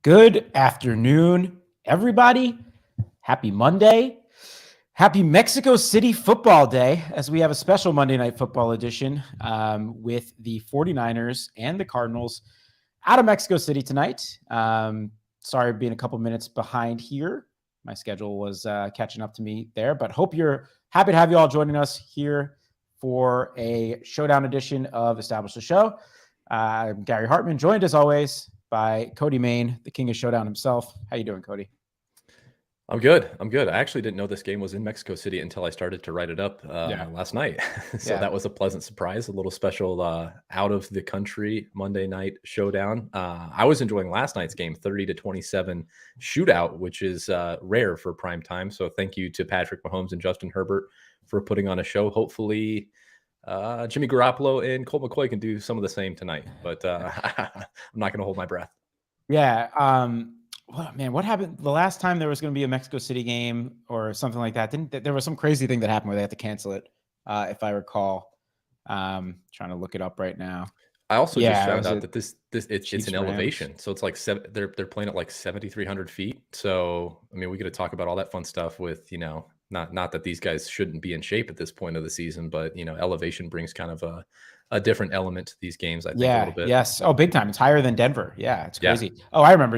Good afternoon, everybody. Happy Monday. Happy Mexico City Football Day, as we have a special Monday Night Football edition with the 49ers and the Cardinals out of Mexico City tonight. Sorry being a couple minutes behind here. My schedule was catching up to me there, but hope you're happy to have you all joining us here for a Showdown edition of Establish the Show. I'm Gary Hartman, joined as always by Cody Main, the king of Showdown himself. How you doing, Cody? I'm good. I actually didn't know this game was in Mexico City until I started to write it up last night. So that was a pleasant surprise, a little special out of the country Monday night showdown. I was enjoying last night's game, 30-27 shootout, which is rare for prime time. So thank you to Patrick Mahomes and Justin Herbert for putting on a show. Hopefully Jimmy Garoppolo and Colt McCoy can do some of the same tonight, but I'm not going to hold my breath. Yeah. Man, what happened the last time there was going to be a Mexico City game or something like that? There was some crazy thing that happened where they had to cancel it, if I recall. Trying to look it up right now. I also just found out that it's an elevation, so it's like they're playing at like 7,300 feet. So I mean, we got to talk about all that fun stuff with not that these guys shouldn't be in shape at this point of the season, but elevation brings kind of a different element to these games, I think, a little bit. Yes. Oh, big time. It's higher than Denver. Yeah, it's crazy. Yeah. Oh, I remember,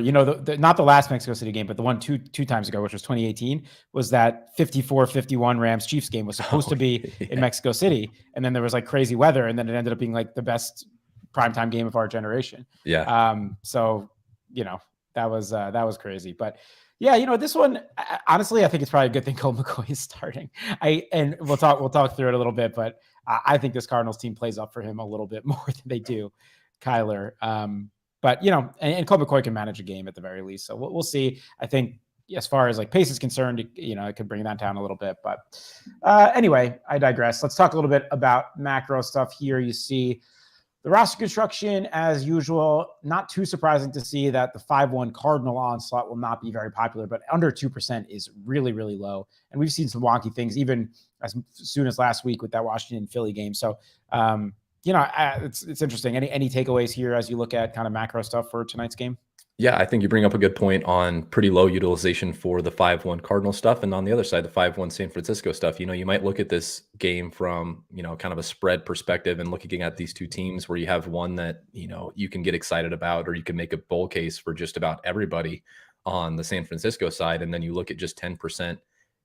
not the last Mexico City game, but the one two times ago, which was 2018, was that 54-51 Rams Chiefs game was supposed to be in Mexico City. And then there was like crazy weather. And then it ended up being like the best primetime game of our generation. Yeah. So, that was crazy. But yeah, this one, honestly, I think it's probably a good thing Colt McCoy is starting. And we'll talk through it a little bit, but I think this Cardinals team plays up for him a little bit more than they do Kyler. But and Colt McCoy can manage a game at the very least. So we'll see. I think as far as like pace is concerned, it could bring that down a little bit. But anyway, I digress. Let's talk a little bit about macro stuff here. You see the roster construction, as usual, not too surprising to see that the 5-1 Cardinal onslaught will not be very popular, but under 2% is really, really low. And we've seen some wonky things even as soon as last week with that Washington-Philly game. So, it's interesting. Any takeaways here as you look at kind of macro stuff for tonight's game? Yeah, I think you bring up a good point on pretty low utilization for the 5-1 Cardinal stuff. And on the other side, the 5-1 San Francisco stuff, you might look at this game from, kind of a spread perspective and looking at these two teams where you have one that, you can get excited about, or you can make a bull case for just about everybody on the San Francisco side. And then you look at just 10%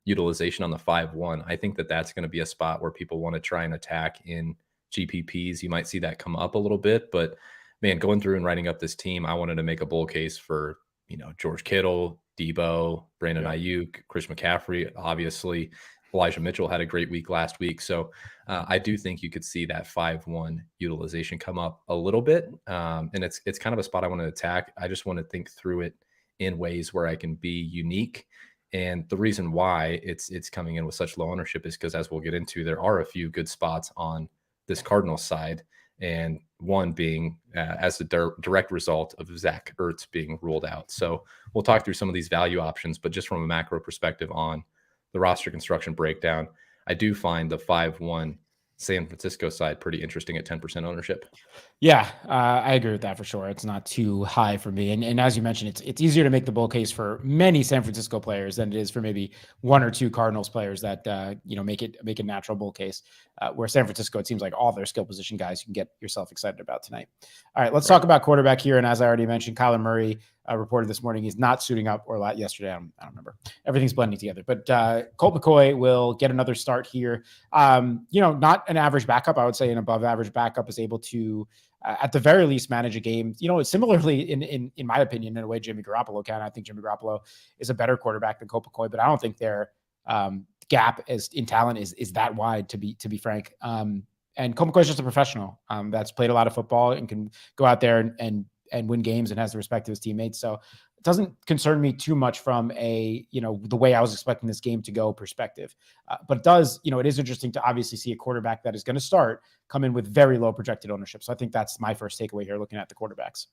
utilization on the 5-1. I think that that's going to be a spot where people want to try and attack in GPPs. You might see that come up a little bit, but man, going through and writing up this team, I wanted to make a bull case for, George Kittle, Debo, Brandon Ayuk, Chris McCaffrey. Obviously, Elijah Mitchell had a great week last week. So I do think you could see that 5-1 utilization come up a little bit. And it's kind of a spot I want to attack. I just want to think through it in ways where I can be unique. And the reason why it's coming in with such low ownership is because, as we'll get into, there are a few good spots on this Cardinals side. And one being as a direct result of Zach Ertz being ruled out. So we'll talk through some of these value options, but just from a macro perspective on the roster construction breakdown, I do find the 5-1 San Francisco side pretty interesting at 10% ownership. Yeah, I agree with that for sure. It's not too high for me. And as you mentioned, it's easier to make the bull case for many San Francisco players than it is for maybe one or two Cardinals players that, make a natural bull case. Where San Francisco, it seems like all their skill position guys you can get yourself excited about tonight. All right, let's talk about quarterback here. And as I already mentioned, Kyler Murray reported this morning he's not suiting up, or yesterday. I don't remember. Everything's blending together. But Colt McCoy will get another start here. Not an average backup. I would say an above average backup is able to, at the very least, manage a game. Similarly, in my opinion, in a way Jimmy Garoppolo can. I think Jimmy Garoppolo is a better quarterback than Colt McCoy, but I don't think their gap as in talent is that wide, to be frank. And Colt McCoy is just a professional that's played a lot of football and can go out there and win games and has the respect of his teammates. So it doesn't concern me too much from a, the way I was expecting this game to go perspective. But it does, it is interesting to obviously see a quarterback that is going to start come in with very low projected ownership. So I think that's my first takeaway here, looking at the quarterbacks.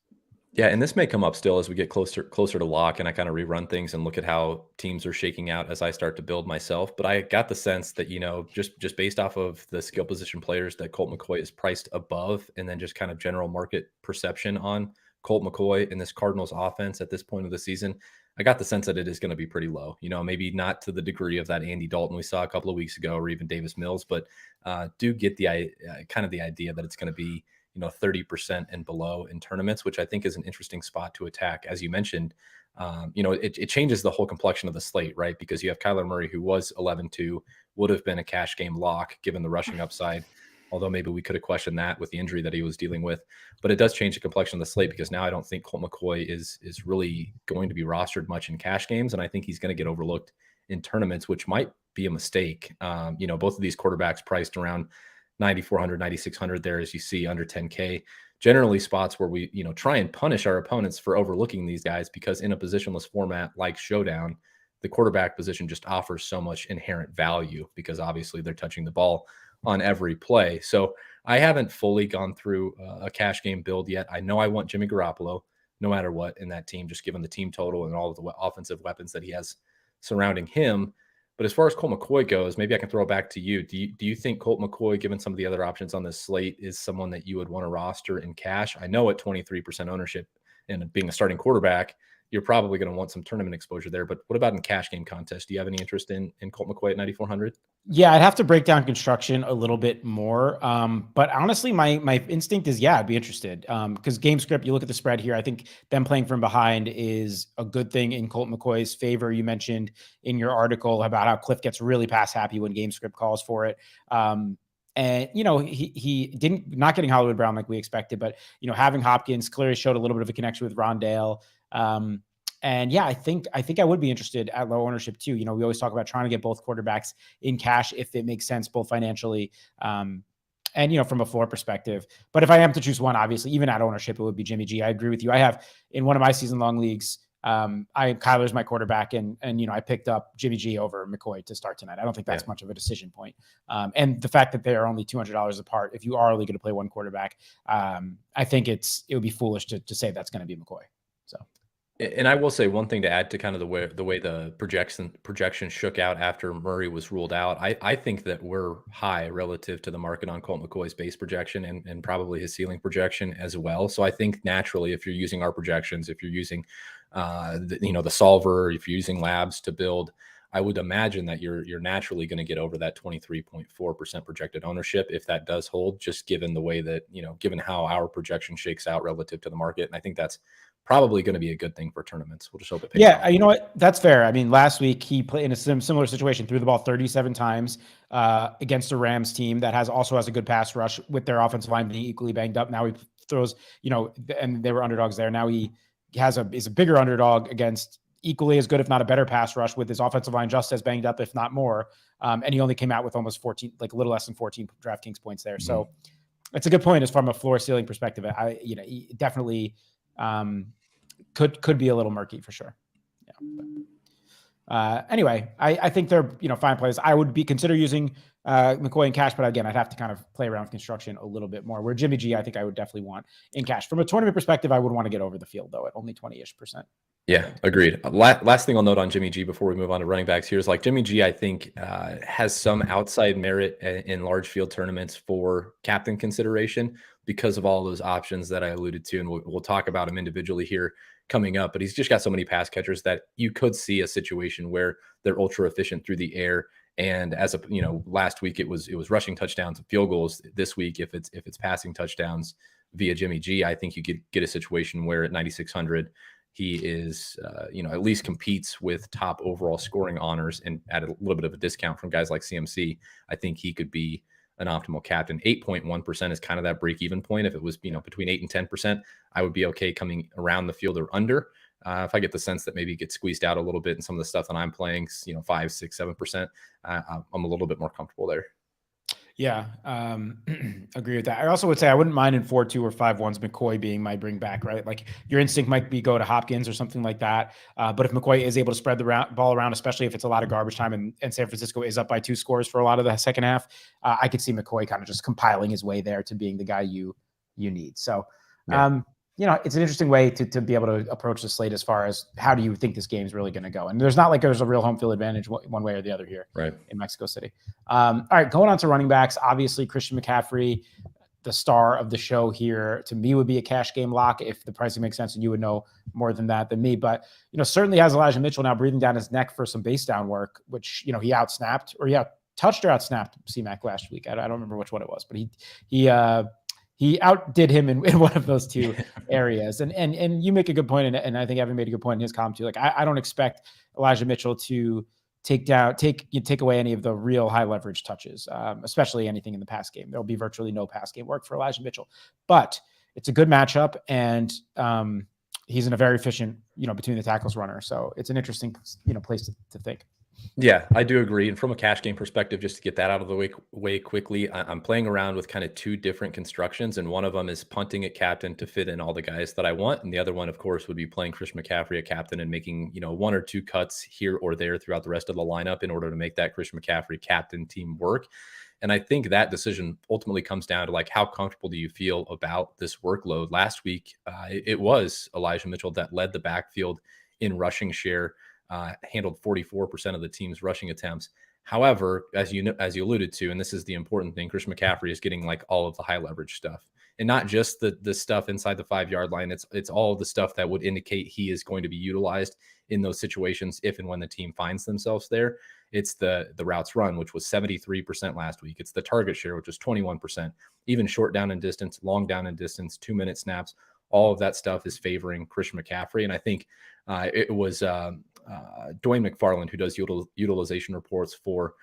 Yeah, and this may come up still as we get closer to lock, and I kind of rerun things and look at how teams are shaking out as I start to build myself. But I got the sense that, just based off of the skill position players that Colt McCoy is priced above, and then just kind of general market perception on Colt McCoy in this Cardinals offense at this point of the season, I got the sense that it is going to be pretty low. Maybe not to the degree of that Andy Dalton we saw a couple of weeks ago, or even Davis Mills, but do get the kind of the idea that it's going to be 30% and below in tournaments, which I think is an interesting spot to attack. As you mentioned, it changes the whole complexion of the slate, right? Because you have Kyler Murray, who was 11-2, would have been a cash game lock given the rushing upside. Although maybe we could have questioned that with the injury that he was dealing with. But it does change the complexion of the slate, because now I don't think Colt McCoy is really going to be rostered much in cash games. And I think he's going to get overlooked in tournaments, which might be a mistake. Both of these quarterbacks priced around 9,400, 9,600 there, as you see, under 10K. Generally spots where we, try and punish our opponents for overlooking these guys, because in a positionless format like Showdown, the quarterback position just offers so much inherent value, because obviously they're touching the ball on every play. So I haven't fully gone through a cash game build yet. I know I want Jimmy Garoppolo no matter what in that team, just given the team total and all of the offensive weapons that he has surrounding him. But as far as Colt McCoy goes, maybe I can throw it back to you. Do you think Colt McCoy, given some of the other options on this slate, is someone that you would want to roster in cash? I know at 23% ownership and being a starting quarterback, you're probably going to want some tournament exposure there. But what about in cash game contest? Do you have any interest in Colt McCoy at 9,400? Yeah, I'd have to break down construction a little bit more. But honestly, my instinct is, yeah, I'd be interested. Because game script, you look at the spread here, I think them playing from behind is a good thing in Colt McCoy's favor. You mentioned in your article about how Cliff gets really pass happy when game script calls for it. And he didn't, not getting Hollywood Brown like we expected, but having Hopkins clearly showed a little bit of a connection with Rondale. And yeah, I think I would be interested at low ownership too. We always talk about trying to get both quarterbacks in cash if it makes sense, both financially, and from a floor perspective. But if I am to choose one, obviously, even at ownership, it would be Jimmy G. I agree with you. I have in one of my season long leagues, Kyler's my quarterback, and I picked up Jimmy G over McCoy to start tonight. I don't think that's much of a decision point. And the fact that they are only $200 apart, if you are only going to play one quarterback, I think it would be foolish to say that's going to be McCoy. So. And I will say one thing to add to kind of the way the projection shook out after Murray was ruled out. I think that we're high relative to the market on Colt McCoy's base projection and probably his ceiling projection as well. So I think naturally, if you're using our projections, if you're using the solver, if you're using labs to build, I would imagine that you're naturally going to get over that 23.4% projected ownership if that does hold, just given the way that, given how our projection shakes out relative to the market. And I think that's probably going to be a good thing for tournaments. We'll just hope it pays off. You know what? That's fair. I mean, last week he played in a similar situation, threw the ball 37 times against a Rams team that also has a good pass rush with their offensive line being equally banged up. Now he throws, and they were underdogs there. Now he is a bigger underdog against equally as good, if not a better pass rush, with his offensive line just as banged up, if not more. And he only came out with almost 14, like a little less than 14 DraftKings points there. Mm-hmm. So it's a good point as from a floor ceiling perspective. He definitely could be a little murky for sure. Yeah. But, anyway, I think they're fine plays. I would consider using McCoy in cash, but again, I'd have to kind of play around with construction a little bit more. Where Jimmy G, I think I would definitely want in cash. From a tournament perspective, I would want to get over the field though at only 20-ish%. Yeah, agreed. Last thing I'll note on Jimmy G before we move on to running backs here is like Jimmy G, I think has some outside merit in large field tournaments for captain consideration because of all those options that I alluded to. And we'll talk about him individually here coming up, but he's just got so many pass catchers that you could see a situation where they're ultra efficient through the air. And as last week it was rushing touchdowns and field goals. This week, if it's passing touchdowns via Jimmy G, I think you could get a situation where at 9,600, he is, at least competes with top overall scoring honors and at a little bit of a discount from guys like CMC. I think he could be an optimal captain. 8.1% is kind of that break-even point. If it was, between 8 and 10%, I would be okay coming around the field or under. If I get the sense that maybe it gets squeezed out a little bit in some of the stuff that I'm playing, 5, 6, 7%, I'm a little bit more comfortable there. Yeah, agree with that. I also would say I wouldn't mind in 4-2 or 5-1s McCoy being my bring back, right? Like your instinct might be go to Hopkins or something like that. But if McCoy is able to spread the ball around, especially if it's a lot of garbage time and San Francisco is up by 2 scores for a lot of the second half, I could see McCoy kind of just compiling his way there to being the guy you need. So, it's an interesting way to be able to approach the slate as far as how do you think this game is really going to go. And there's not like there's a real home field advantage one way or the other here right. in Mexico City. All right, going on to running backs, obviously Christian McCaffrey, the star of the show here to me would be a cash game lock if the pricing makes sense, and you would know more than that than me. But, certainly has Elijah Mitchell now breathing down his neck for some base down work, which, he outsnapped or touched or outsnapped C-Mac last week. I don't remember which one it was, but he outdid him in one of those two areas. And you make a good point, and I think Evan made a good point in his column too. Like I don't expect Elijah Mitchell to take away any of the real high leverage touches, especially anything in the pass game. There'll be virtually no pass game work for Elijah Mitchell, but it's a good matchup, and he's in a very efficient, between the tackles runner. So it's an interesting, place to think. Yeah, I do agree. And from a cash game perspective, just to get that out of the way quickly, I'm playing around with kind of two different constructions. And one of them is punting at captain to fit in all the guys that I want. And the other one, of course, would be playing Christian McCaffrey at captain and making, one or two cuts here or there throughout the rest of the lineup in order to make that Christian McCaffrey captain team work. And I think that decision ultimately comes down to how comfortable do you feel about this workload? Last week, it was Elijah Mitchell that led the backfield in rushing share. Handled 44% of the team's rushing attempts. However, as you alluded to, and this is the important thing, Christian McCaffrey is getting all of the high leverage stuff, and not just the stuff inside the 5-yard line. It's all of the stuff that would indicate he is going to be utilized in those situations if and when the team finds themselves there. It's the routes run, which was 73% last week. It's the target share, which was 21%. Even short down and distance, long down and distance, 2-minute snaps. All of that stuff is favoring Christian McCaffrey, and I think it was Dwayne McFarland, who does utilization reports for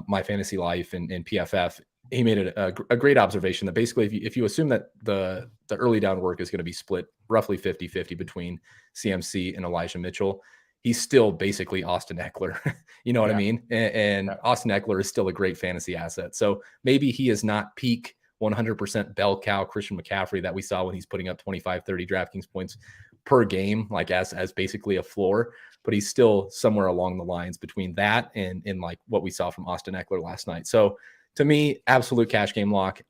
My Fantasy Life and PFF. He made it a great observation that basically if you assume that the early down work is going to be split roughly 50-50 between CMC and Elijah Mitchell, he's still basically Austin Eckler. You know what I mean? And Austin Eckler is still a great fantasy asset. So maybe he is not peak 100% bell cow Christian McCaffrey that we saw when he's putting up 25, 30 DraftKings points per game, as basically a floor, but he's still somewhere along the lines between that and what we saw from Austin Eckler last night. So to me, absolute cash game lock.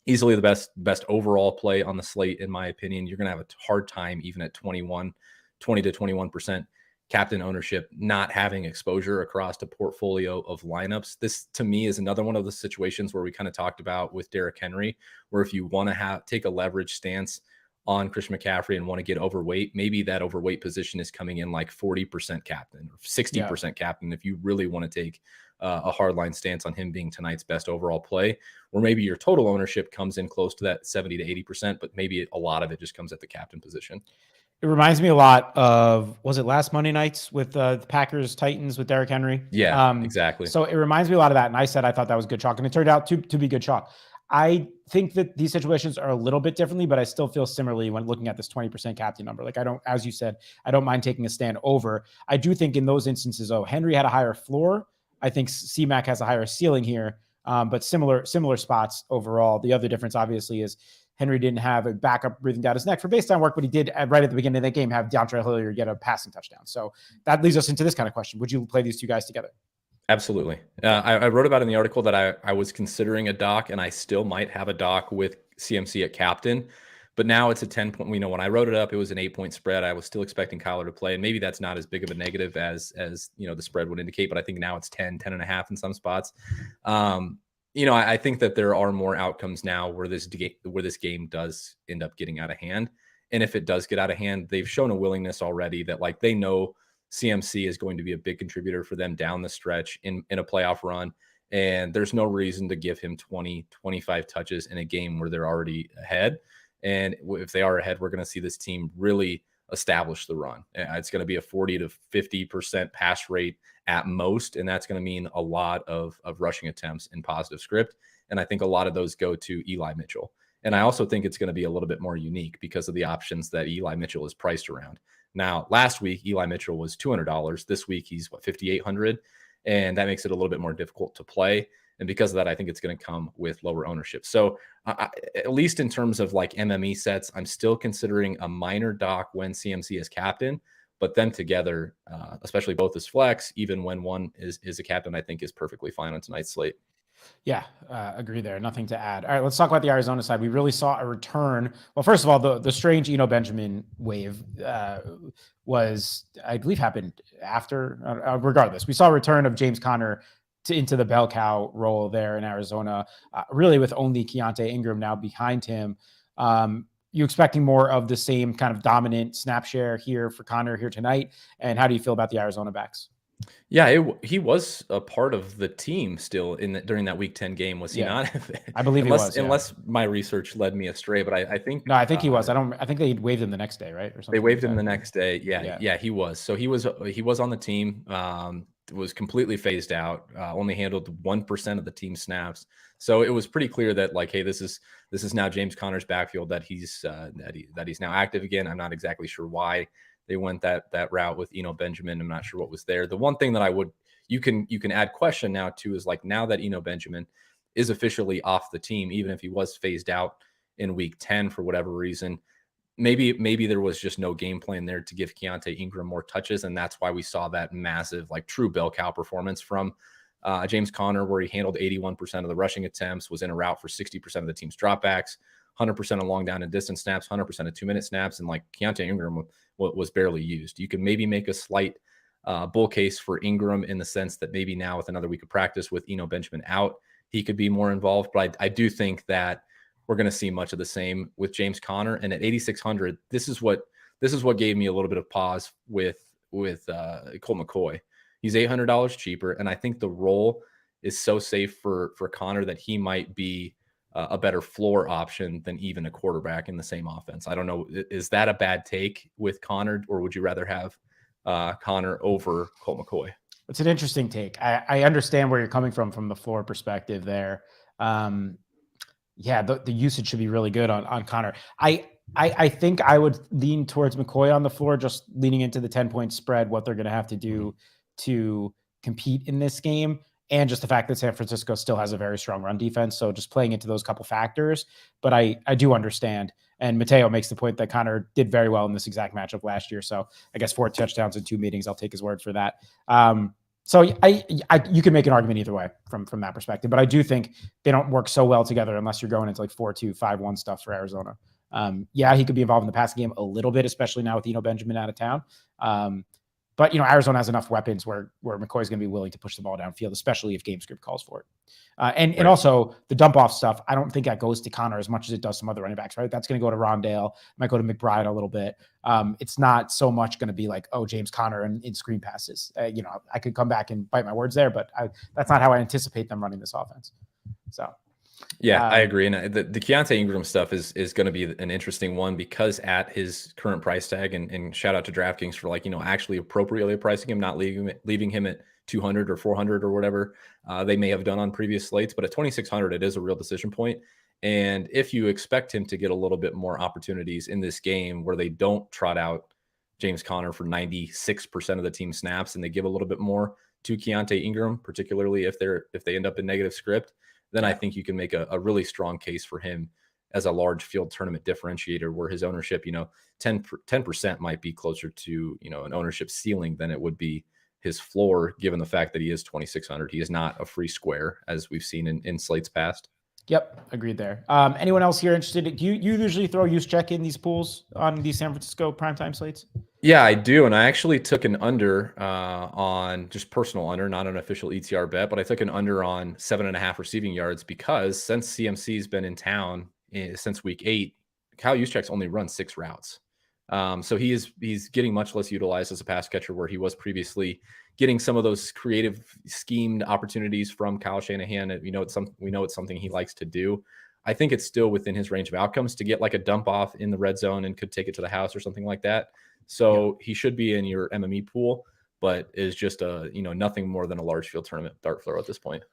Easily the best overall play on the slate, in my opinion. You're going to have a hard time even at 20 to 21% captain ownership, not having exposure across a portfolio of lineups. This to me is another one of the situations where we kind of talked about with Derrick Henry, where if you want to take a leverage stance on Christian McCaffrey and want to get overweight, maybe that overweight position is coming in 40% captain or 60% captain. If you really want to take a hardline stance on him being tonight's best overall play, or maybe your total ownership comes in close to that 70 to 80%, but maybe a lot of it just comes at the captain position. It reminds me a lot of, was it last Monday nights with the Packers Titans with Derrick Henry? Yeah, exactly. So it reminds me a lot of that. And I said I thought that was good chalk, and it turned out to be good chalk. I think that these situations are a little bit differently, but I still feel similarly when looking at this 20% captain number. I don't, as you said, I don't mind taking a stand over. I do think in those instances, Henry had a higher floor. I think C-Mac has a higher ceiling here, but similar spots overall. The other difference obviously is Henry didn't have a backup breathing down his neck for baseline work, but he did right at the beginning of that game have DeAndre Hilliard get a passing touchdown. So that leads us into this kind of question. Would you play these two guys together? Absolutely. I wrote about in the article that I was considering a doc, and I still might have a doc with CMC at captain, but now it's a 10-point. When I wrote it up, it was an 8-point spread. I was still expecting Kyler to play, and maybe that's not as big of a negative as the spread would indicate, but I think now it's 10 and a half in some spots. I think that there are more outcomes now where this game does end up getting out of hand. And if it does get out of hand, they've shown a willingness already that they know CMC is going to be a big contributor for them down the stretch in a playoff run. And there's no reason to give him 20, 25 touches in a game where they're already ahead. And if they are ahead, we're going to see this team really establish the run. It's going to be a 40 to 50% pass rate at most. And that's going to mean a lot of rushing attempts in positive script. And I think a lot of those go to Eli Mitchell. And I also think it's going to be a little bit more unique because of the options that Eli Mitchell is priced around. Now, last week, Eli Mitchell was $200. This week, he's $5,800. And that makes it a little bit more difficult to play. And because of that, I think it's going to come with lower ownership. So at least in terms of MME sets, I'm still considering a minor dock when CMC is captain, but them together, especially both as flex, even when one is a captain, I think is perfectly fine on tonight's slate. Yeah, agree there. Nothing to add. All right, let's talk about the Arizona side. We really saw a return. Well, first of all, the strange Eno Benjamin wave was, I believe, happened after. Regardless, we saw a return of James Conner into the bell cow role there in Arizona, really with only Keontae Ingram now behind him. You expecting more of the same kind of dominant snap share here for Connor here tonight? And how do you feel about the Arizona backs? Yeah, he was a part of the team still during that Week 10 game, was he Yeah, not? I believe he was. Yeah. Unless my research led me astray, but I think No, I think he was. I think they waived him the next day, right? Or they something like waived him that. the next day. Yeah, he was. So he was on the team. Was completely phased out. Only handled 1% of the team snaps. So it was pretty clear that, like, hey, this is now James Conner's backfield, that he's now active again. I'm not exactly sure why they went that route with Eno Benjamin. I'm not sure what was there. The one thing that you can add question now to is, like, now that Eno Benjamin is officially off the team, even if he was phased out in Week 10 for whatever reason, maybe there was just no game plan there to give Keontae Ingram more touches, and that's why we saw that massive, like, true bell cow performance from James Conner, where he handled 81% of the rushing attempts, was in a route for 60% of the team's dropbacks, 100% of long down and distance snaps, 100% of 2-minute snaps, and, like, Keontae Ingram was barely used. You can maybe make a slight bull case for Ingram in the sense that maybe now with another week of practice with Eno Benjamin out, he could be more involved, but I do think that we're going to see much of the same with James Conner. And at 8,600, this is what gave me a little bit of pause with Colt McCoy. He's $800 cheaper, and I think the role is so safe for Conner that he might be a better floor option than even a quarterback in the same offense. I don't know. Is that a bad take with Conner, or would you rather have Conner over Colt McCoy? It's an interesting take. I understand where you're coming from the floor perspective there. Yeah, the usage should be really good on Connor. I think I would lean towards McCoy on the floor, just leaning into the 10-point spread, what they're going to have to do to compete in this game, and just the fact that San Francisco still has a very strong run defense. So just playing into those couple factors. But I do understand. And Mateo makes the point that Connor did very well in this exact matchup last year. So I guess 4 touchdowns in 2 meetings. I'll take his word for that. So you can make an argument either way from that perspective, but I do think they don't work so well together unless you're going into like 4-2, 5-1 stuff for Arizona. Yeah, he could be involved in the passing game a little bit, especially now with Eno Benjamin out of town. But Arizona has enough weapons where McCoy's going to be willing to push the ball downfield, especially if game script calls for it. And also the dump off stuff, I don't think that goes to Connor as much as it does some other running backs, right? That's going to go to Rondale, might go to McBride a little bit. It's not so much going to be like, oh, James Conner in screen passes. I could come back and bite my words there, but that's not how I anticipate them running this offense. So. Yeah, I agree. And the Keontae Ingram stuff is going to be an interesting one, because at his current price tag, and shout out to DraftKings for, like, actually appropriately pricing him, not leaving him at 200 or 400 or whatever they may have done on previous slates. But at 2,600, it is a real decision point. And if you expect him to get a little bit more opportunities in this game where they don't trot out James Conner for 96% of the team snaps, and they give a little bit more to Keontae Ingram, particularly if they end up in negative script, then I think you can make a really strong case for him as a large field tournament differentiator, where his ownership, 10% might be closer to, an ownership ceiling than it would be his floor, given the fact that he is 2,600. He is not a free square, as we've seen in slates past. Yep, agreed there. Anyone else here interested? Do you usually throw use check in these pools on these San Francisco primetime slates? Yeah, I do. And I actually took an under on just personal under, not an official ETR bet, but I took an under on 7.5 receiving yards, because since CMC's been in town since week 8, Kyle Juszczyk's only run 6 routes. So he's getting much less utilized as a pass catcher, where he was previously getting some of those creative schemed opportunities from Kyle Shanahan. And we know it's something he likes to do. I think it's still within his range of outcomes to get like a dump off in the red zone and could take it to the house or something like that. So he should be in your MME pool, but is just nothing more than a large field tournament dart throw at this point.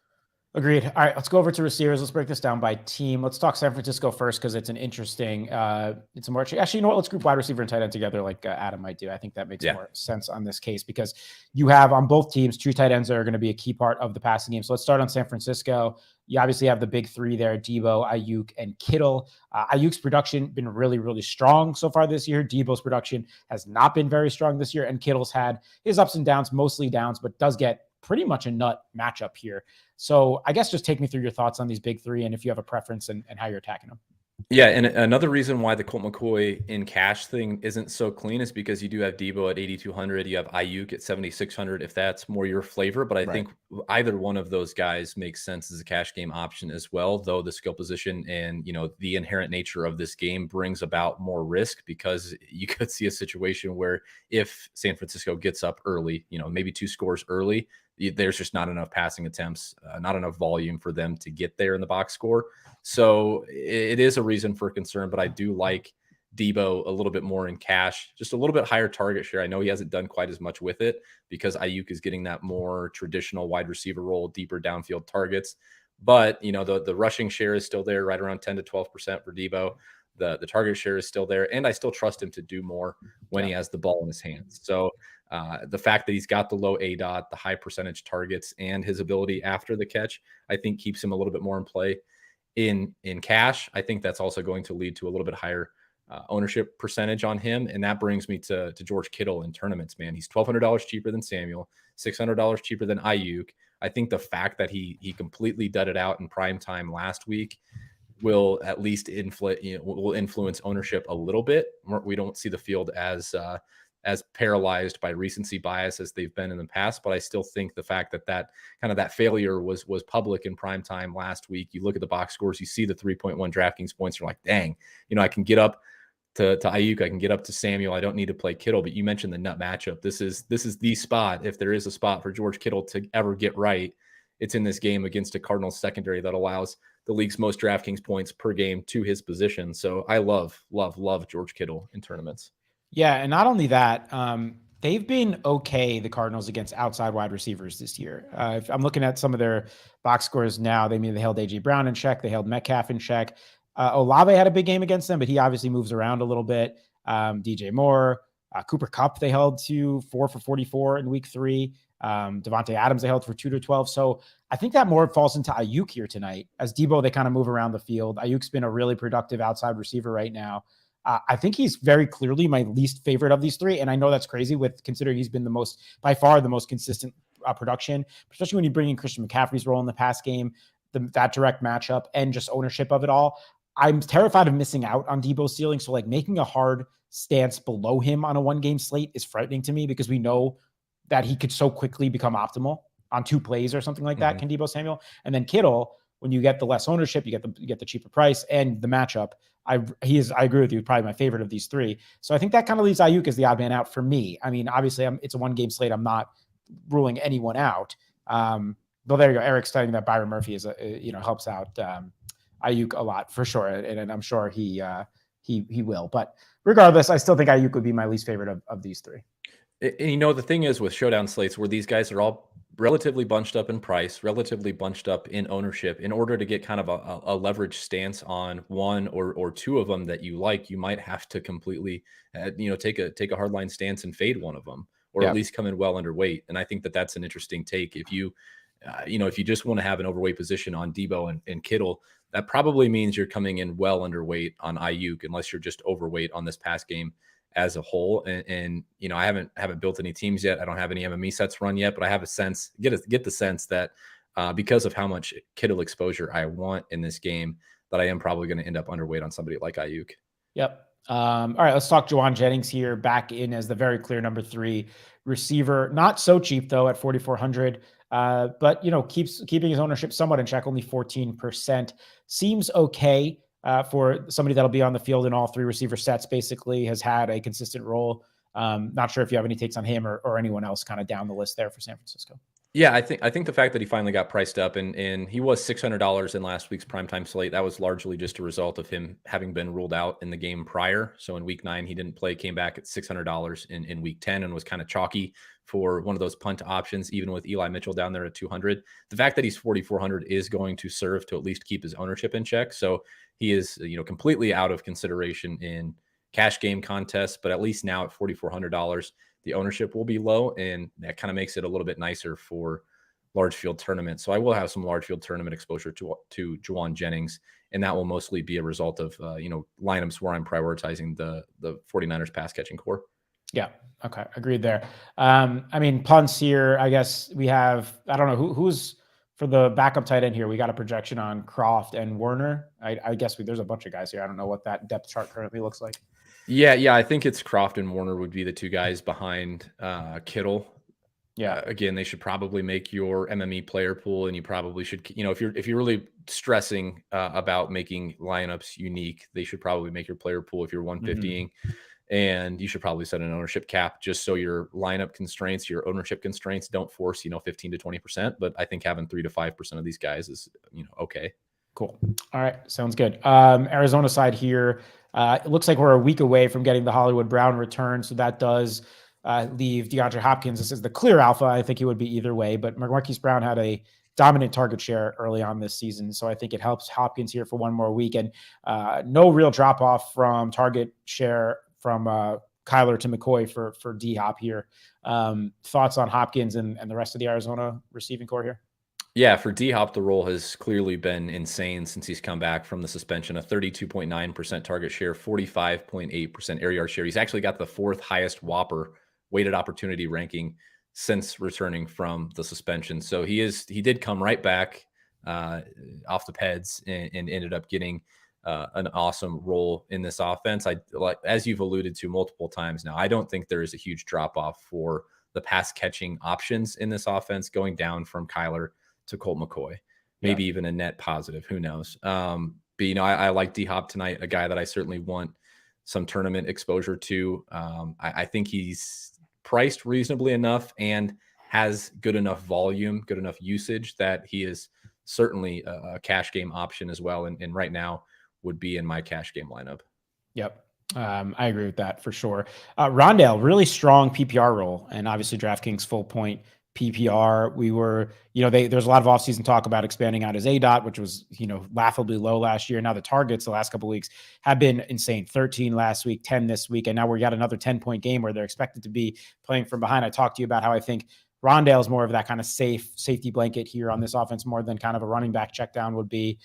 Agreed. All right, let's go over to receivers. Let's break this down by team. Let's talk San Francisco first, because it's an interesting, it's a more, actually, you know what? Let's group wide receiver and tight end together like Adam might do. I think that makes more sense on this case, because you have on both teams 2 tight ends that are going to be a key part of the passing game. So let's start on San Francisco. You obviously have the big 3 there, Debo, Ayuk, and Kittle. Ayuk's production been really, really strong so far this year. Debo's production has not been very strong this year, and Kittle's had his ups and downs, mostly downs, but does get pretty much a nut matchup here. So I guess just take me through your thoughts on these big 3, and if you have a preference and how you're attacking them. Yeah, and another reason why the Colt McCoy in cash thing isn't so clean is because you do have Debo at 8,200, you have Ayuk at 7,600, if that's more your flavor. But I Right. think either one of those guys makes sense as a cash game option as well, though the skill position and the inherent nature of this game brings about more risk, because you could see a situation where if San Francisco gets up early, maybe 2 scores early, there's just not enough passing attempts, not enough volume for them to get there in the box score. So it is a reason for concern, but I do like Debo a little bit more in cash, just a little bit higher target share. I know he hasn't done quite as much with it because Ayuk is getting that more traditional wide receiver role, deeper downfield targets. But the rushing share is still there, right around 10 to 12% for Debo. The target share is still there, and I still trust him to do more when he has the ball in his hands. So the fact that he's got the low ADOT, the high percentage targets, and his ability after the catch, I think keeps him a little bit more in play in cash. I think that's also going to lead to a little bit higher ownership percentage on him. And that brings me to George Kittle in tournaments, man. He's $1,200 cheaper than Samuel, $600 cheaper than Ayuk. I think the fact that he completely dudded out in prime time last week will at least will influence ownership a little bit. We don't see the field as paralyzed by recency bias as they've been in the past. But I still think the fact that failure was public in prime time last week. You look at the box scores, you see the 3.1 DraftKings points. You're like, dang, I can get up to Ayuk, I can get up to Samuel. I don't need to play Kittle. But you mentioned the nut matchup. This is the spot. If there is a spot for George Kittle to ever get right, it's in this game against a Cardinals secondary that allows the league's most DraftKings points per game to his position. So I love George Kittle in tournaments. Yeah, and not only that, they've been okay, the Cardinals, against outside wide receivers this year. If I'm looking at some of their box scores now, they held A.J. Brown in check, they held Metcalf in check. Olave had a big game against them, but he obviously moves around a little bit. DJ Moore, Cooper Kupp, they held to 4 for 44 in week 3. Devontae Adams, they held for 2 to 12. So I think that more falls into Ayuk here tonight. As Debo, they kind of move around the field. Ayuk's been a really productive outside receiver right now. I think he's very clearly my least favorite of these 3. And I know that's crazy, with considering he's been by far the most consistent production, especially when you bring in Christian McCaffrey's role in the pass game, that direct matchup, and just ownership of it all. I'm terrified of missing out on Debo's ceiling. So making a hard stance below him on a 1-game slate is frightening to me, because we know that he could so quickly become optimal on 2 plays or something like that. Can Debo Samuel. And then Kittle, when you get the less ownership, you get the cheaper price and the matchup. I agree with you, probably my favorite of these 3. So I think that kind of leaves Ayuk as the odd man out for me. I mean, obviously it's a 1-game slate. I'm not ruling anyone out. But there you go. Eric's telling that Byron Murphy is helps out Ayuk a lot for sure. And I'm sure he will, but regardless, I still think Ayuk would be my least favorite of these 3. And the thing is with showdown slates, where these guys are all relatively bunched up in price, relatively bunched up in ownership, in order to get kind of a leverage stance on one or 2 of them that you like, you might have to completely, take a hardline stance and fade one of them, or at least come in well underweight. And I think that's an interesting take. If you, if you just want to have an overweight position on Debo and Kittle, that probably means you're coming in well underweight on Ayuk, unless you're just overweight on this pass game as a whole. And I haven't built any teams yet. I don't have any MME sets run yet, but I have get the sense that because of how much Kittle exposure I want in this game, that I am probably going to end up underweight on somebody like Ayuk. Yep. All right, let's talk Juwan Jennings here, back in as the very clear number 3 receiver. Not so cheap though at 4,400, but keeping his ownership somewhat in check, only 14%. Seems okay for somebody that'll be on the field in all 3 receiver sets. Basically, has had a consistent role. Not sure if you have any takes on him or anyone else kind of down the list there for San Francisco. Yeah, I think the fact that he finally got priced up, and he was $600 in last week's primetime slate, that was largely just a result of him having been ruled out in the game prior. So in week 9, he didn't play, came back at $600 in week 10, and was kind of chalky for one of those punt options, even with Eli Mitchell down there at 200. The fact that he's 4,400 is going to serve to at least keep his ownership in check. So he is, completely out of consideration in cash game contests, but at least now at $4,400, the ownership will be low, and that kind of makes it a little bit nicer for large field tournaments. So I will have some large field tournament exposure to Juwan Jennings, and that will mostly be a result of lineups where I'm prioritizing the 49ers pass catching core. Yeah. Okay. Agreed there. Punts here, I guess we have, I don't know who's For the backup tight end here, we got a projection on Croft and Werner. I guess there's a bunch of guys here. I don't know what that depth chart currently looks like. Yeah. I think it's Croft and Warner would be the two guys behind Kittle. Yeah. Again, they should probably make your MME player pool, and you probably should, if you're really stressing about making lineups unique, they should probably make your player pool if you're 150ing, and you should probably set an ownership cap just so your lineup constraints, your ownership constraints don't force 15 to 20%. But I think having 3 to 5% of these guys is okay. Cool. All right, sounds good. Arizona side here, it looks like we're a week away from getting the Hollywood Brown return, so that does leave DeAndre Hopkins. This is the clear alpha. I think he would be either way, but Marquise Brown had a dominant target share early on this season, so I think it helps Hopkins here for one more week. And no real drop off from target share from Kyler to McCoy for D-Hop here. Thoughts on Hopkins and the rest of the Arizona receiving core here? Yeah, for D-Hop, the role has clearly been insane since he's come back from the suspension. A 32.9% target share, 45.8% air yard share. He's actually got the 4th highest Whopper weighted opportunity ranking since returning from the suspension. So he did come right back off the peds and ended up getting an awesome role in this offense. As you've alluded to multiple times now, I don't think there is a huge drop off for the pass catching options in this offense, going down from Kyler to Colt McCoy, maybe even a net positive. Who knows? But I like D-Hop tonight, a guy that I certainly want some tournament exposure to. I think he's priced reasonably enough and has good enough volume, good enough usage that he is certainly a cash game option as well. And right now would be in my cash game lineup. Yep. I agree with that for sure. Rondale, really strong PPR role, and obviously DraftKings full point PPR. We were, there's a lot of offseason talk about expanding out his ADOT, which was, laughably low last year. Now the targets the last couple of weeks have been insane. 13 last week, 10 this week, and now we got another 10-point game where they're expected to be playing from behind. I talked to you about how I think Rondale is more of that kind of safety blanket here on this offense, more than kind of a running back check down would be.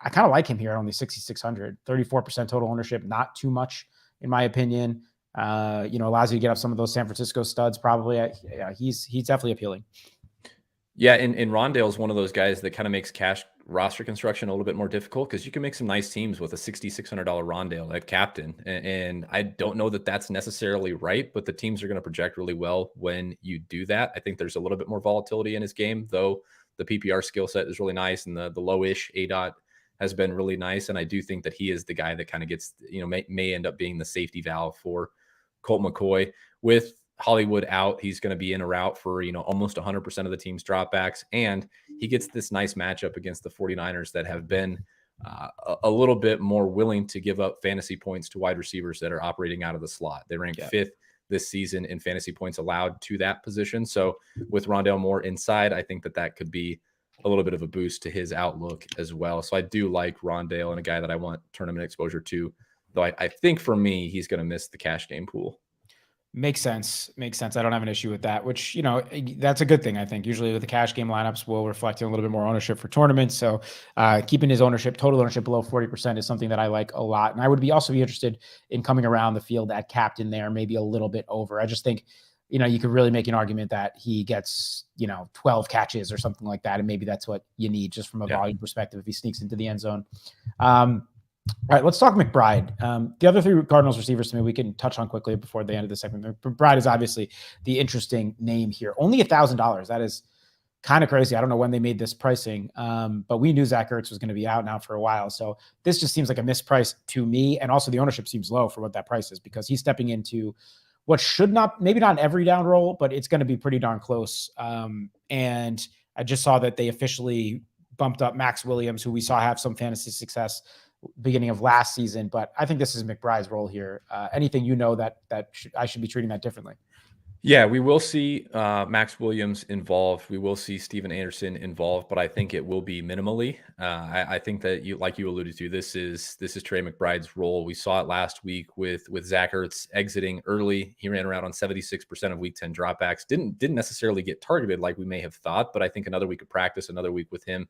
I kind of like him here at only 6,600, 34% total ownership, not too much in my opinion. Allows you to get up some of those San Francisco studs. Probably, he's definitely appealing. Yeah, and Rondale is one of those guys that kind of makes cash roster construction a little bit more difficult, because you can make some nice teams with a $6,600 Rondale at captain. And I don't know that that's necessarily right, but the teams are going to project really well when you do that. I think there's a little bit more volatility in his game, though the PPR skill set is really nice, and the low-ish ADOT has been really nice. And I do think that he is the guy that kind of gets, may end up being the safety valve for Colt McCoy. With Hollywood out, he's going to be in a route for, almost 100% of the team's dropbacks. And he gets this nice matchup against the 49ers that have been a little bit more willing to give up fantasy points to wide receivers that are operating out of the slot. They rank 5th this season in fantasy points allowed to that position. So with Rondale Moore inside, I think that could be a little bit of a boost to his outlook as well. So I do like Rondale, and a guy that I want tournament exposure to, though I think for me, he's going to miss the cash game pool. Makes sense. I don't have an issue with that, which, that's a good thing. I think usually with the cash game lineups will reflect a little bit more ownership for tournaments. So keeping his total ownership below 40% is something that I like a lot. And I would also be interested in coming around the field at captain there, maybe a little bit over. I just think, you could really make an argument that he gets, 12 catches or something like that. And maybe that's what you need just from a volume perspective if he sneaks into the end zone. All right, let's talk McBride. The other 3 Cardinals receivers to me we can touch on quickly before the end of the segment. McBride is obviously the interesting name here. Only $1,000. That is kind of crazy. I don't know when they made this pricing, but we knew Zach Ertz was going to be out now for a while. So this just seems like a misprice to me. And also the ownership seems low for what that price is, because he's stepping into what should not, maybe not an every down role, but it's going to be pretty darn close. And I just saw that they officially bumped up Max Williams, who we saw have some fantasy success beginning of last season. But I think this is McBride's role here. Anything that I should be treating that differently? Yeah, we will see Max Williams involved. We will see Steven Anderson involved, but I think it will be minimally. I think that you alluded to, this is Trey McBride's role. We saw it last week with Zach Ertz exiting early. He ran around on 76% of week 10 dropbacks. Didn't necessarily get targeted like we may have thought, but I think another week of practice, another week with him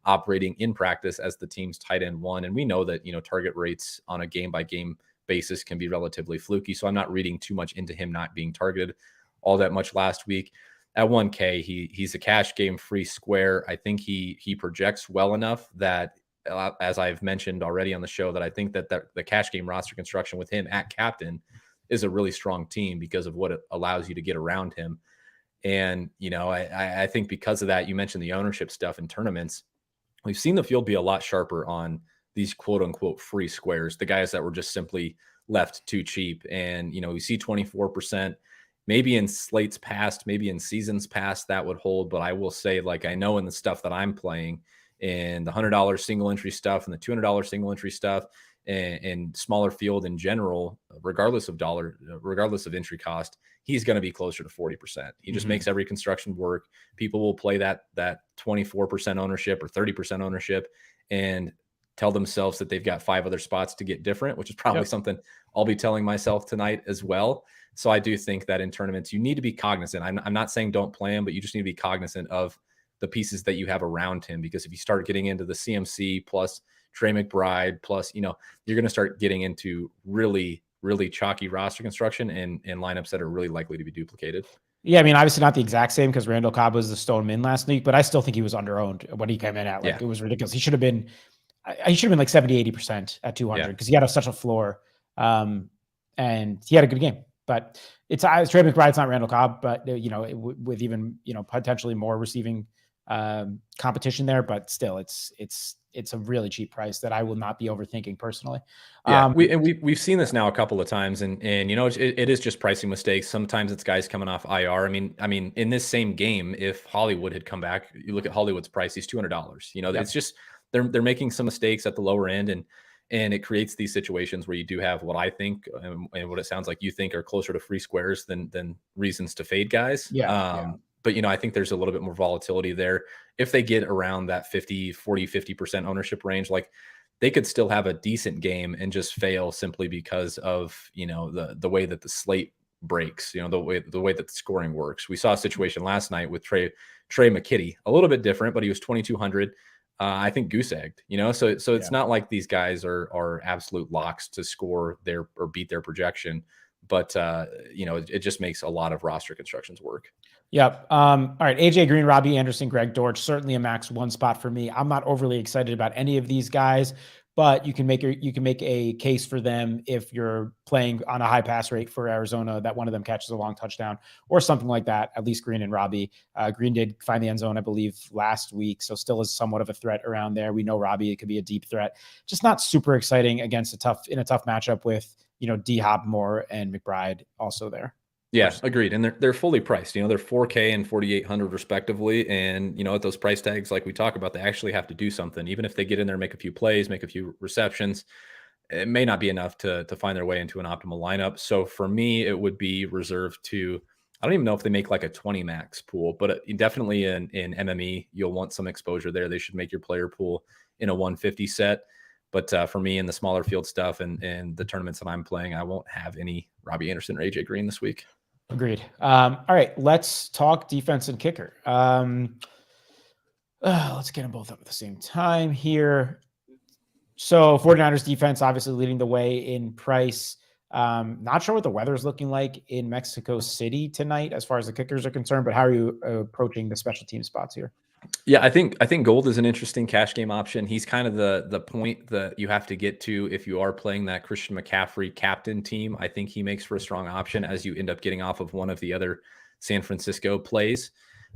operating in practice as the team's tight end 1. And we know that, target rates on a game by game basis can be relatively fluky. So I'm not reading too much into him not being targeted all that much last week. at 1K, he's a cash game free square. I think he projects well enough that, as I've mentioned already on the show, that I think that the cash game roster construction with him at captain is a really strong team because of what it allows you to get around him. And, I think because of that, you mentioned the ownership stuff in tournaments. We've seen the field be a lot sharper on these quote unquote free squares, the guys that were just simply left too cheap. And, we see 24%, maybe in slates past, maybe in seasons past that would hold. But I will say, like, I know in the stuff that I'm playing, in the $100 single entry stuff and the $200 single entry stuff, and smaller field in general, regardless of entry cost, he's going to be closer to 40%. He just makes every construction work. People will play that 24% ownership or 30% ownership and tell themselves that they've got 5 other spots to get different, which is probably something I'll be telling myself tonight as well. So I do think that in tournaments, you need to be cognizant. I'm not saying don't play him, but you just need to be cognizant of the pieces that you have around him, because if you start getting into the CMC plus Trey McBride, plus, you're going to start getting into really, really chalky roster construction and lineups that are really likely to be duplicated. Yeah, I mean, obviously not the exact same because Randall Cobb was the stone min last week, but I still think he was underowned when he came in at it was ridiculous. He should have been like 70, 80% at 200 because he had such a floor, and he had a good game. But it's Trey McBride's not Randall Cobb, but with even potentially more receiving competition there, but still it's a really cheap price that I will not be overthinking personally. We've seen this now a couple of times, and it is just pricing mistakes. Sometimes it's guys coming off IR. I mean, in this same game, if Hollywood had come back, you look at Hollywood's price, he's $200. It's just they're making some mistakes at the lower end, and it creates these situations where you do have what I think and what it sounds like you think are closer to free squares than reasons to fade guys. But, I think there's a little bit more volatility there. If they get around that 50% ownership range, like, they could still have a decent game and just fail simply because of, the way that the slate breaks, the way that the scoring works. We saw a situation last night with Trey McKitty, a little bit different, but he was 2,200. I think goose egged, so it's not like these guys are absolute locks to score or beat their projection, but it just makes a lot of roster constructions work. Yep. All right. AJ Green, Robbie Anderson, Greg Dortch, certainly a max 1 spot for me. I'm not overly excited about any of these guys, but you can make a case for them if you're playing on a high pass rate for Arizona, that one of them catches a long touchdown or something like that. At least Green and Robbie. Green did find the end zone, I believe, last week, so still is somewhat of a threat around there. We know Robbie, it could be a deep threat. Just not super exciting against a tough matchup with D Hop, Moore, and McBride also there. Yeah, agreed. And they're fully priced. They're 4K and 4,800 respectively. And at those price tags, like we talk about, they actually have to do something. Even if they get in there, make a few plays, make a few receptions, it may not be enough to find their way into an optimal lineup. So for me, it would be reserved to, I don't even know if they make like a 20 max pool, but definitely in MME, you'll want some exposure there. They should make your player pool in a 150 set. But for me, in the smaller field stuff and the tournaments that I'm playing, I won't have any Robbie Anderson or AJ Green this week. Agreed. All right, let's talk defense and kicker. Let's get them both up at the same time here. So 49ers defense obviously leading the way in price. Not sure what the weather is looking like in Mexico City tonight as far as the kickers are concerned, but how are you approaching the special team spots here? Yeah, I think Gold is an interesting cash game option. He's kind of the point that you have to get to if you are playing that Christian McCaffrey captain team. I think he makes for a strong option as you end up getting off of one of the other San Francisco plays.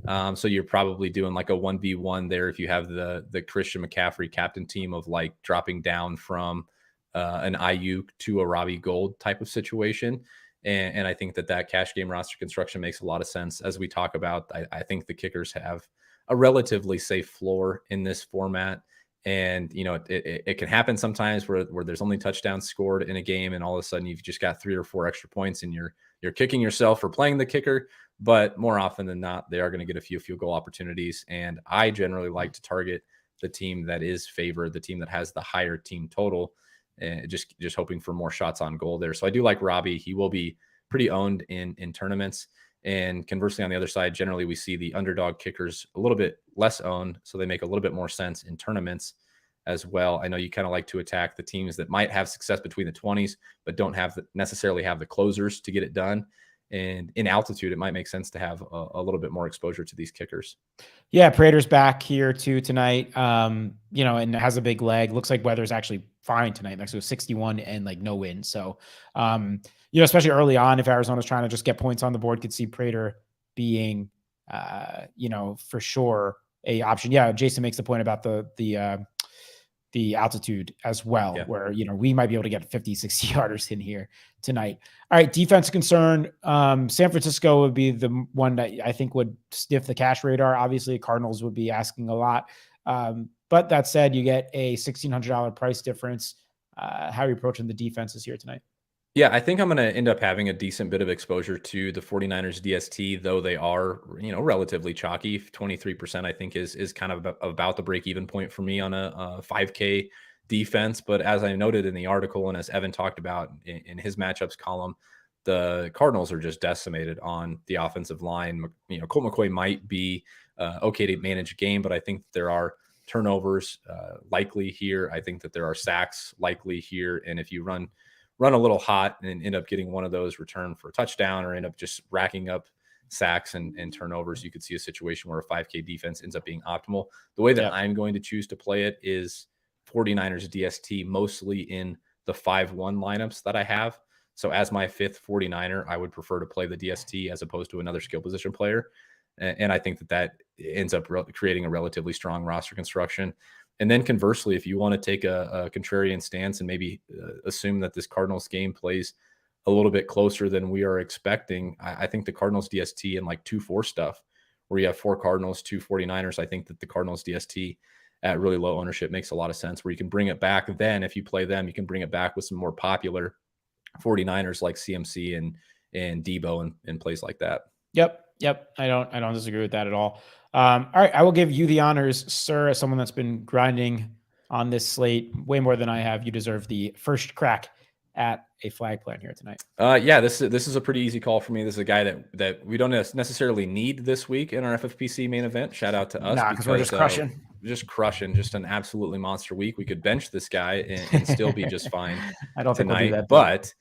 So you're probably doing like a 1v1 there if you have the Christian McCaffrey captain team of like dropping down from an Ayuk to a Robbie Gold type of situation. And I think that cash game roster construction makes a lot of sense. As we talk about, I think the kickers have a relatively safe floor in this format. And, it can happen sometimes where there's only touchdowns scored in a game and all of a sudden you've just got 3 or 4 extra points and you're kicking yourself for playing the kicker. But more often than not, they are going to get a few field goal opportunities. And I generally like to target the team that is favored, the team that has the higher team total, and just hoping for more shots on goal there. So I do like Robbie. He will be pretty owned in tournaments. And conversely, on the other side, generally we see the underdog kickers a little bit less owned, so they make a little bit more sense in tournaments as well. I know you kind of like to attack the teams that might have success between the 20s, but don't necessarily have the closers to get it done. and in altitude, it might make sense to have a little bit more exposure to these kickers. Yeah, Prater's back here too tonight. You know, and has a big leg. Looks like weather's actually fine tonight. Mexico 61 and like no wind. So, you know, especially early on, if Arizona's trying to just get points on the board, could see Prater being, you know, for sure a option. Yeah, Jason makes the point about the altitude as well, where, you know, we might be able to get 50, 60 yarders in here tonight. All right. Defense concern. San Francisco would be the one that I think would sniff the cash radar. Obviously Cardinals would be asking a lot. But that said, you get a $1,600 price difference. How are you approaching the defenses here tonight? Yeah, I think I'm going to end up having a decent bit of exposure to the 49ers DST, though they are, you know, relatively chalky. 23%, I think, is kind of about the break-even point for me on a 5K defense. But as I noted in the article, and as Evan talked about in his matchups column, the Cardinals are just decimated on the offensive line. You know, Colt McCoy might be okay to manage a game, but I think there are turnovers likely here. I think that there are sacks likely here. And if you run a little hot and end up getting one of those returned for a touchdown, or end up just racking up sacks and turnovers, you could see a situation where a 5K defense ends up being optimal. The way that I'm going to choose to play it is 49ers DST, mostly in the 5-1 lineups that I have. So as my fifth 49er, I would prefer to play the DST as opposed to another skill position player. And I think that ends up creating a relatively strong roster construction. And then conversely, if you want to take a contrarian stance and maybe assume that this Cardinals game plays a little bit closer than we are expecting, I think the Cardinals DST and like 2-4 stuff, where you have 4 Cardinals, 2 49ers, I think that the Cardinals DST at really low ownership makes a lot of sense, where you can bring it back. Then if you play them, you can bring it back with some more popular 49ers like CMC and Debo and plays like that. Yep. I don't disagree with that at all. All right. I will give you the honors, sir, as someone that's been grinding on this slate way more than I have. You deserve the first crack at a flag plan here tonight. Yeah, this is a pretty easy call for me. This is a guy that we don't necessarily need this week in our FFPC main event. Shout out to us, because we're just crushing. Just an absolutely monster week. We could bench this guy and still be just fine. I don't think we'll do that, but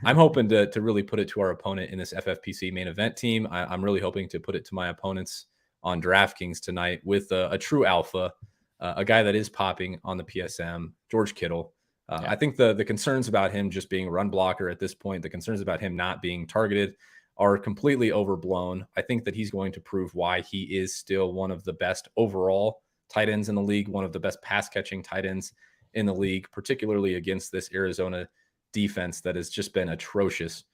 I'm hoping to really put it to our opponent in this FFPC main event team. I'm really hoping to put it to my opponents on DraftKings tonight with a true alpha, a guy that is popping on the PSM, George Kittle. I think the concerns about him just being a run blocker at this point, the concerns about him not being targeted are completely overblown. I think that he's going to prove why he is still one of the best overall tight ends in the league, one of the best pass catching tight ends in the league, particularly against this Arizona defense that has just been atrocious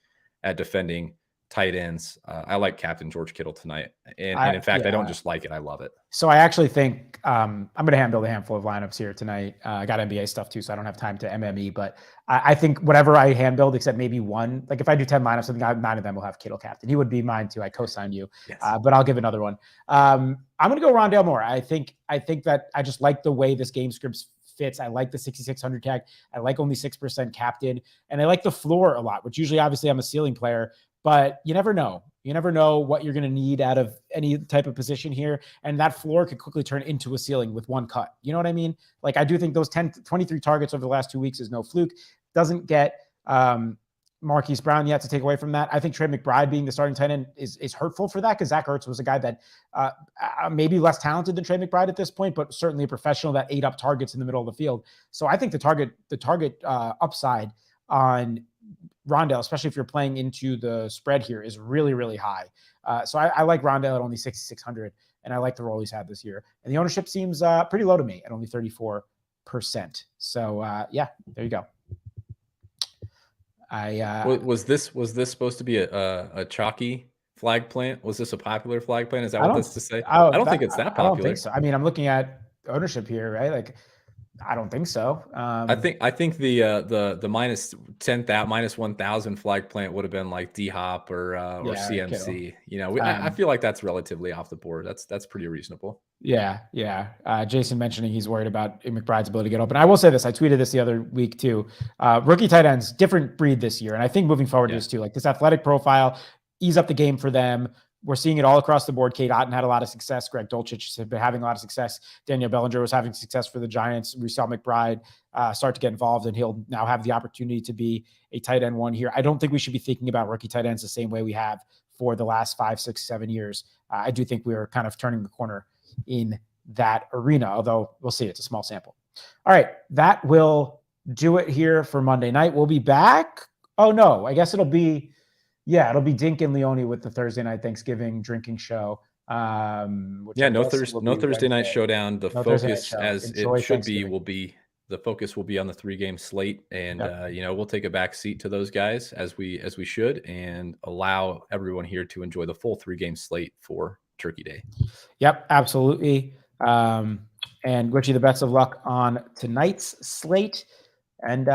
at defending tight ends. I like Captain George Kittle tonight. And in fact, I don't just like it. I love it. So I actually think I'm going to hand build a handful of lineups here tonight. I got NBA stuff too, so I don't have time to MME, but I think whatever I hand build, except maybe one, like if I do 10 lineups, I think 9 of them will have Kittle captain. He would be mine too. I co-signed you, yes. But I'll give another one. I'm going to go Rondale Moore. I think that I just like the way this game scripts fits. I like the 6,600 tag. I like only 6% captain, and I like the floor a lot, which usually obviously I'm a ceiling player, but you never know. You never know what you're going to need out of any type of position here. And that floor could quickly turn into a ceiling with one cut. You know what I mean? Like I do think those 23 targets over the last 2 weeks is no fluke. Doesn't get Marquise Brown yet to take away from that. I think Trey McBride being the starting tight end is hurtful for that, because Zach Ertz was a guy that maybe less talented than Trey McBride at this point, but certainly a professional that ate up targets in the middle of the field. So I think the target upside on Rondale, especially if you're playing into the spread here, is really, really high. So I like Rondale at only 6,600, and I like the role he's had this year. And the ownership seems pretty low to me at only 34%. So yeah, there you go. Was this supposed to be a chalky flag plant? Was this a popular flag plant? Is that what that's to say? I don't think it's that popular. I don't think so. I mean, I'm looking at ownership here, right? Like, I don't think so. I think the minus 10,000, minus 1,000 flag plant would have been like D-Hop or CMC. Kittle. You know, I feel like that's relatively off the board. That's pretty reasonable. Yeah. Jason mentioning he's worried about McBride's ability to get open. I will say this. I tweeted this the other week too. Rookie tight ends, different breed this year. And I think moving forward is too, like this athletic profile, ease up the game for them. we're seeing it all across the board. Kate Otten had a lot of success. Greg Dulcich has been having a lot of success. Daniel Bellinger was having success for the Giants. We saw McBride start to get involved, and he'll now have the opportunity to be a tight end one here. I don't think we should be thinking about rookie tight ends the same way we have for the last 5, 6, 7 years. I do think we're kind of turning the corner in that arena, although we'll see. It's a small sample. All right, that will do it here for Monday night. We'll be back. Oh, no, I guess it'll be Dink and Leone with the Thursday night Thanksgiving drinking show. No Thursday night showdown. The focus, as it should be, will be the focus will be on the 3-game slate, and we'll take a back seat to those guys as we should, and allow everyone here to enjoy the full 3-game slate for Turkey Day. Yep, absolutely. And wish you the best of luck on tonight's slate, and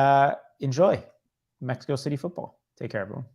enjoy Mexico City football. Take care, everyone.